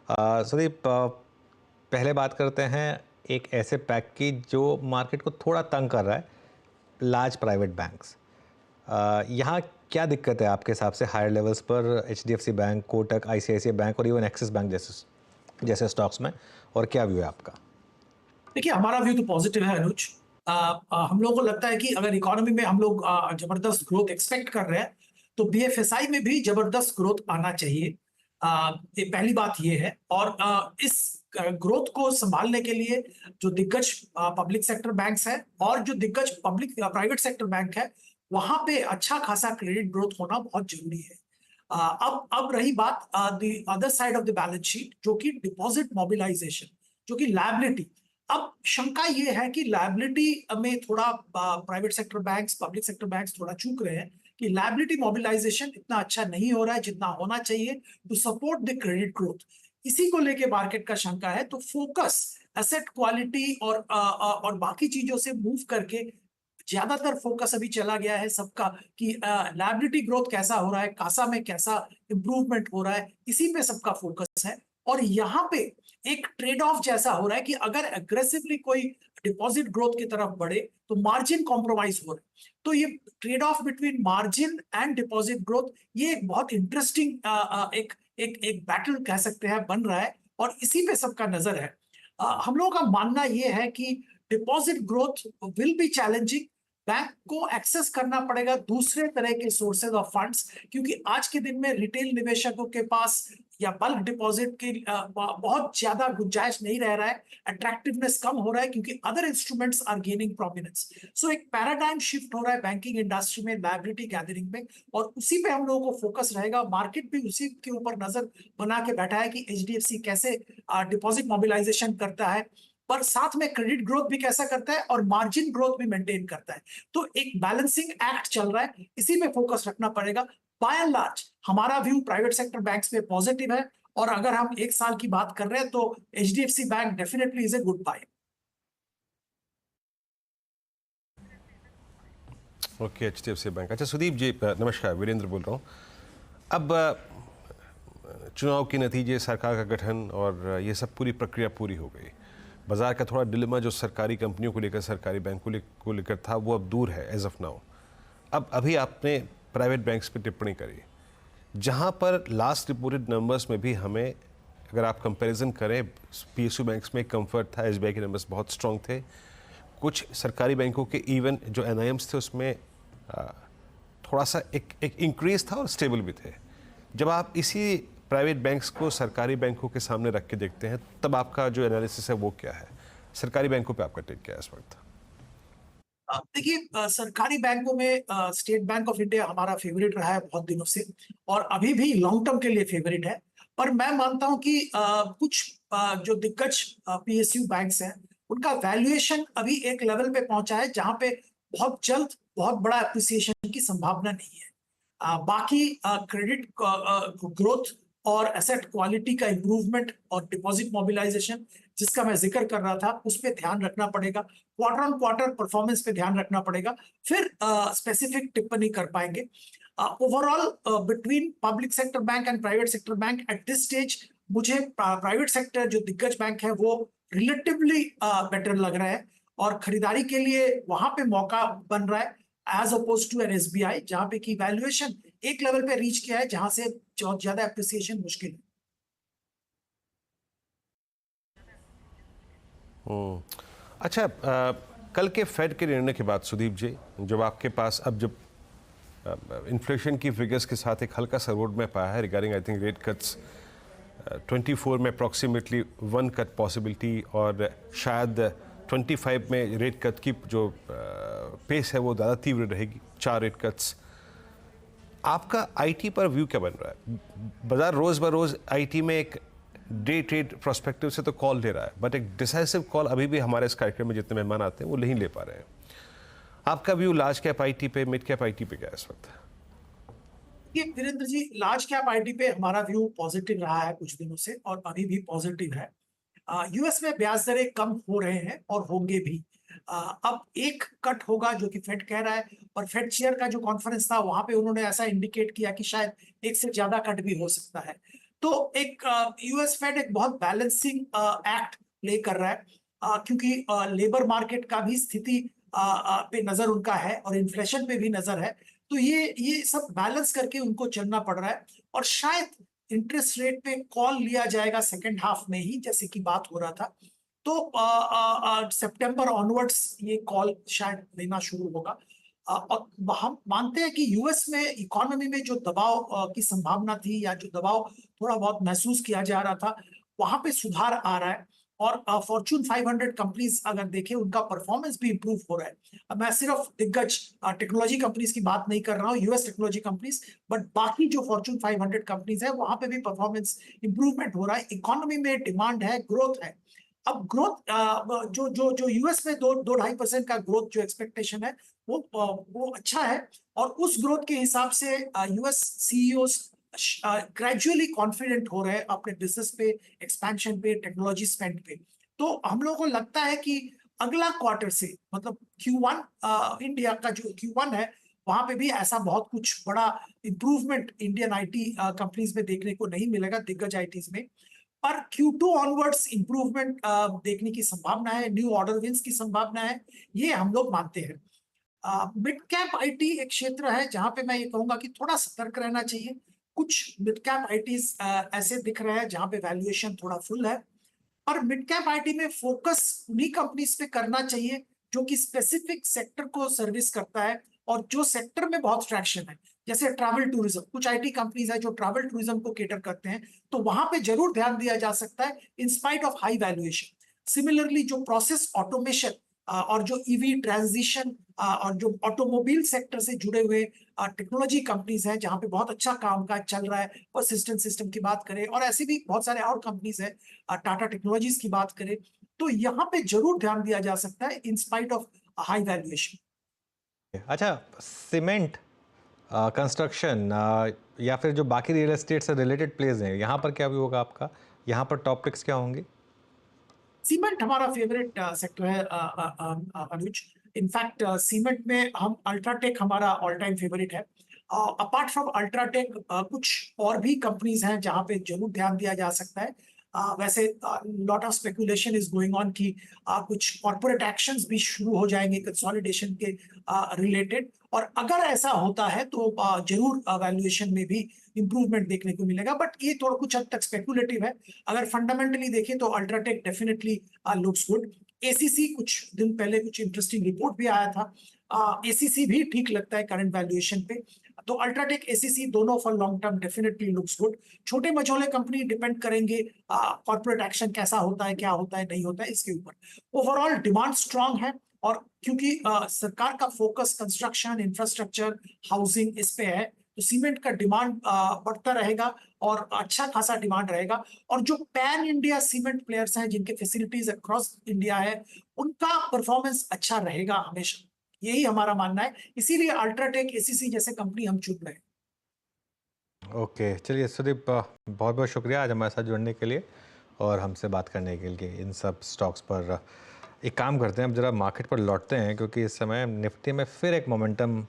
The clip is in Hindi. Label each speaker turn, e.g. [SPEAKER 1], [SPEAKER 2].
[SPEAKER 1] सुदीप, पहले बात करते हैं एक ऐसे पैक की जो मार्केट को थोड़ा तंग कर रहा है, लार्ज प्राइवेट बैंक्स। यहाँ क्या दिक्कत है आपके हिसाब से हायर लेवल्स पर HDFC bank, Kotak, ICICI bank और इवन एक्सिस बैंक जैसे जैसे स्टॉक्स में, और क्या व्यू है आपका?
[SPEAKER 2] देखिए, हमारा व्यू तो पॉजिटिव है अनुज। हम लोगों को लगता है कि अगर इकोनॉमी में हम लोग जबरदस्त ग्रोथ एक्सपेक्ट कर रहे हैं तो बीएफएसआई में भी जबरदस्त ग्रोथ आना चाहिए। ये पहली बात ये है। और इस ग्रोथ को संभालने के लिए जो दिग्गज पब्लिक सेक्टर बैंक्स हैं और जो दिग्गज पब्लिक प्राइवेट सेक्टर बैंक है, वहां पे अच्छा खासा क्रेडिट ग्रोथ होना बहुत जरूरी है। अब रही बात the other side of the balance sheet, जो कि डिपॉजिट मोबिलाइजेशन, जो कि लायबिलिटी। अब शंका ये है कि लायबिलिटी में थोड़ा private sector banks, public sector banks थोड़ा चूक रहे हैं कि लायबिलिटी मोबिलाइजेशन इतना अच्छा नहीं हो रहा है जितना होना चाहिए to support the credit growth. इसी को लेके मार्केट का शंका है, तो फोकस एसेट क्वालिटी और बाकी चीजों से मूव करके ज्यादातर फोकस अभी चला गया है सबका कि लायबिलिटी ग्रोथ कैसा हो रहा है, कासा में कैसा इंप्रूवमेंट हो रहा है, इसी पे सबका फोकस है। और यहाँ पे एक ट्रेड ऑफ जैसा हो रहा है कि अगर एग्रेसिवली कोई डिपॉजिट ग्रोथ की तरफ बढ़े तो मार्जिन कॉम्प्रोमाइज हो रहा है। तो ये trade off between margin and deposit growth, ये एक बहुत इंटरेस्टिंग एक एक एक बैटल कह सकते हैं बन रहा है, और इसी पे सबका नजर है। हम लोगों का मानना ये है कि deposit growth will be challenging. Bank को एक्सेस करना पड़ेगा दूसरे तरह के सोर्सेज ऑफ फंड्स, क्योंकि आज के दिन में रिटेल निवेशकों के पास या बल्क डिपॉजिट की बहुत ज्यादा गुंजाइश नहीं रह रहा है। अट्रैक्टिवनेस कम हो रहा है क्योंकि other instruments are gaining prominence. So एक पैराडाइम शिफ्ट हो रहा है बैंकिंग इंडस्ट्री में, लायबिलिटी गैदरिंग में, और उसी पे हम लोगों को फोकस रहेगा। मार्केट भी उसी के ऊपर नजर बना के बैठा है कि एचडीएफसी कैसे डिपॉजिट मोबिलाइजेशन करता है, पर साथ में क्रेडिट ग्रोथ भी कैसा करता है और मार्जिन ग्रोथ भी मेंटेन करता है। तो एक बैलेंसिंग एक्ट चल रहा है, इसी में फोकस रखना पड़ेगा। बाय एंड लार्ज हमारा व्यू प्राइवेट सेक्टर बैंक्स पे पॉजिटिव है, और अगर हम एक साल की बात कर रहे हैं तो HDFC bank definitely is a good buy.
[SPEAKER 3] Okay, HDFC bank. अच्छा सुदीप जी, नमस्कार, वीरेंद्र बोल रहा हूँ। अब चुनाव के नतीजे, सरकार का गठन और ये सब पूरी प्रक्रिया पूरी हो गई। बाजार का थोड़ा डिलेमा जो सरकारी कंपनियों को लेकर, सरकारी बैंकों को लेकर था, वो अब दूर है एज ऑफ नाउ। अब अभी आपने प्राइवेट बैंक्स पे टिप्पणी करी, जहाँ पर लास्ट रिपोर्टेड नंबर्स में भी हमें, अगर आप कंपैरिजन करें, पीएसयू बैंक्स में कंफर्ट था, एसबीआई के नंबर्स बहुत स्ट्रॉन्ग थे। कुछ सरकारी बैंकों के इवन जो एनआईएम्स थे उसमें थोड़ा सा एक इंक्रीज था और स्टेबल भी थे। जब आप इसी प्राइवेट बैंक्स को सरकारी बैंकों के सामने रख के देखते हैं, तब आपका जो एनालिसिस है वो क्या है? सरकारी बैंकों पे आपका टेक क्या है इस वक्त?
[SPEAKER 2] देखिए, सरकारी बैंकों में स्टेट बैंक ऑफ इंडिया हमारा फेवरेट रहा है बहुत दिनों से, और अभी भी लॉन्ग टर्म के लिए फेवरेट है। पर मैं मानता हूं कि कुछ जो दिग्गज पीएसयू बैंक्स हैं, उनका वैल्यूएशन अभी एक लेवल पे पहुंचा है जहां पे बहुत जल्द बहुत बड़ा एप्रिसिएशन की संभावना नहीं है। बाकी क्रेडिट ग्रोथ और एसेट क्वालिटी का इंप्रूवमेंट और डिपॉजिट मोबिलाइजेशन जिसका मैं जिक्र कर रहा था, उस पर ध्यान रखना पड़ेगा। क्वार्टर ऑन क्वार्टर परफॉर्मेंस पे ध्यान रखना पड़ेगा, फिर स्पेसिफिक टिप्पणी कर पाएंगे। Overall between public sector bank and private sector bank at this stage, मुझे प्राइवेट सेक्टर जो दिग्गज बैंक है वो रिलेटिवली बेटर लग रहा है, और खरीदारी के लिए वहां पे मौका बन रहा है as oppose to an SBI, जहां पे की वैल्यूएशन एक लेवल पे रीच किया है जहां से बहुत ज्यादा एप्रिसिएशन मुश्किल है।
[SPEAKER 3] अच्छा, कल के फेड के निर्णय के बाद सुदीप जी, जब आपके पास अब जब इन्फ्लेशन की फिगर्स के साथ एक हल्का सा रोड मैप आया है regarding I think rate cuts, 24 में अप्रॉक्सीमेटली 1 कट पॉसिबिलिटी, और शायद 25 में रेट कट की जो पेस है वो ज़्यादा तीव्र रहेगी, 4 रेट कट्स। आपका आईटी पर व्यू क्या बन रहा है? बाजार रोज़ बरोज़ आईटी में एक डे ट्रेड प्रोस्पेक्टिव से तो कॉल ले रहा है, बट एक डिसाइसिव कॉल अभी भी हमारे इस कार्यक्रम में जितने मेहमान आते हैं वो नहीं ले पा रहे हैं। आपका व्यू लार्ज कैप आईटी पे, मिड कैप आईटी पे क्या है इस वक्त?
[SPEAKER 2] ये Virendra ji, large cap IT पे हमारा व्यू पॉजिटिव रहा है कुछ दिनों से, और अभी भी पॉजिटिव है। यूएस में ब्याज दरें कम हो रहे हैं और होंगे भी। अब एक कट होगा जो कि फेड कह रहा है, और फेड चेयर का जो कॉन्फ्रेंस था वहां पे उन्होंने ऐसा इंडिकेट किया कि शायद एक से ज्यादा कट भी हो सकता है। तो एक यूएस फेड एक बहुत बैलेंसिंग एक्ट प्ले कर रहा है, क्योंकि लेबर मार्केट का भी स्थिति पे नजर उनका है और इन्फ्लेशन पे भी नजर है। तो ये सब बैलेंस करके उनको चलना पड़ रहा है, और शायद इंटरेस्ट रेट पे कॉल लिया जाएगा सेकेंड हाफ में ही, जैसे कि बात हो रहा था। तो सितंबर ऑनवर्ड्स ये कॉल शायद लेना शुरू होगा। और हम मानते हैं कि यूएस में इकोनॉमी में जो दबाव की संभावना थी, या जो दबाव थोड़ा बहुत महसूस किया जा रहा था, वहां पे सुधार आ रहा है। और फॉर्च्यून 500 कंपनीज अगर देखें, उनका परफॉर्मेंस भी इंप्रूव हो रहा है। अब मैं सिर्फ दिग्गज टेक्नोलॉजी कंपनीज की बात नहीं कर रहा हूँ, यूएस टेक्नोलॉजी कंपनीज, बट बाकी जो फॉर्च्यून 500 कंपनीज है, वहां पे भी परफॉर्मेंस इंप्रूवमेंट हो रहा है। इकोनॉमी में डिमांड है, ग्रोथ है। अब ग्रोथ जो जो जो यूएस में 2-2.5% का ग्रोथ जो एक्सपेक्टेशन है, वो अच्छा है। और उस ग्रोथ के हिसाब से यूएस सीईओज ग्रेजुअली कॉन्फिडेंट हो रहे हैं अपने बिजनेस पे, एक्सपेंशन पे, टेक्नोलॉजी स्पेंड पे। तो हम लोगों को लगता है कि अगला क्वार्टर से, मतलब Q1, इंडिया का जो Q1 है, वहां पे भी ऐसा बहुत कुछ बड़ा इंप्रूवमेंट इंडियन आईटी कंपनीज में देखने को नहीं मिलेगा, दिग्गज आईटीज में। पर Q2 ऑनवर्ड्स इंप्रूवमेंट देखने की संभावना है, न्यू ऑर्डर विंस की संभावना है, ये हम लोग मानते हैं। मिड कैप आईटी एक क्षेत्र है जहां पे मैं ये कहूंगा कि थोड़ा सतर्क रहना चाहिए। कुछ मिड कैप आईटीज ऐसे दिख रहे हैं जहां पे वैल्यूएशन थोड़ा फुल है। और मिड कैप आईटी में फोकस उन्हीं कंपनीज पे करना चाहिए जो कि स्पेसिफिक सेक्टर को सर्विस करता है, और जो सेक्टर में बहुत ट्रैक्शन है, जैसे ट्रैवल टूरिज्म। कुछ आईटी कंपनीज है जो ट्रैवल टूरिज्म को केटर करते हैं, तो वहां पे जरूर ध्यान दिया जा सकता है in spite of high valuation. Similarly जो प्रोसेस ऑटोमेशन और जो ईवी ट्रांजिशन और जो ऑटोमोबाइल सेक्टर से जुड़े हुए टेक्नोलॉजी कंपनीज हैं, जहां पे बहुत अच्छा कामकाज चल रहा है, परसिस्टेंट सिस्टम की बात करें, और ऐसे भी बहुत सारे और कंपनीज हैं, टाटा टेक्नोलॉजीज की बात करें, तो यहाँ पे जरूर ध्यान दिया जा सकता है in spite of high valuation.
[SPEAKER 1] अच्छा, सीमेंट, कंस्ट्रक्शन या फिर जो बाकी रियल एस्टेट से रिलेटेड प्लेस हैं, यहाँ पर क्या भी होगा आपका? यहाँ पर टॉपिक्स क्या होंगे?
[SPEAKER 2] सीमेंट हमारा फेवरेट सेक्टर है अनुज। इनफैक्ट सीमेंट में हम अल्ट्राटेक हमारा ऑल टाइम फेवरेट है। अपार्ट फ्रॉम अल्ट्राटेक कुछ और भी कंपनीज हैं जहां पे जरूर ध्यान दिया जा सकता है। वैसे lot of speculation is going on कि कुछ कॉर्पोरेट एक्शंस भी शुरू हो जाएंगे कंसोलिडेशन के रिलेटेड, और अगर ऐसा होता है तो जरूर वैल्यूएशन में भी इंप्रूवमेंट देखने को मिलेगा। बट ये थोड़ा कुछ हद तक स्पेकुलेटिव है। अगर फंडामेंटली देखें तो UltraTech definitely looks good. ACC कुछ दिन पहले कुछ इंटरेस्टिंग रिपोर्ट भी आया था, एसीसी भी ठीक लगता है करंट वैल्यूएशन पे। तो अल्ट्राटेक एसीसी दोनों for long term definitely looks good. छोटे मझोले कंपनी डिपेंड करेंगे कॉर्पोरेट एक्शन कैसा होता है, क्या होता है, नहीं होता है, इसके ऊपर। ओवरऑल डिमांड स्ट्रांग है, और क्योंकि सरकार का फोकस कंस्ट्रक्शन, इंफ्रास्ट्रक्चर, हाउसिंग इस पे है, तो सीमेंट का डिमांड बढ़ता रहेगा और अच्छा खासा डिमांड रहेगा। और जो पैन इंडिया सीमेंट प्लेयर्स हैं जिनके फैसिलिटीज अक्रॉस इंडिया है, उनका परफॉर्मेंस अच्छा रहेगा हमेशा, यही हमारा मानना है। इसीलिए अल्ट्राटेक, एसीसी जैसे कंपनी हम चुन रहे हैं।
[SPEAKER 1] ओके, चलिए सुदीप, बहुत बहुत शुक्रिया आज हमारे साथ जुड़ने के लिए और हमसे बात करने के लिए इन सब स्टॉक्स पर। एक काम करते हैं, अब जरा मार्केट पर लौटते हैं, क्योंकि इस समय निफ्टी में फिर एक मोमेंटम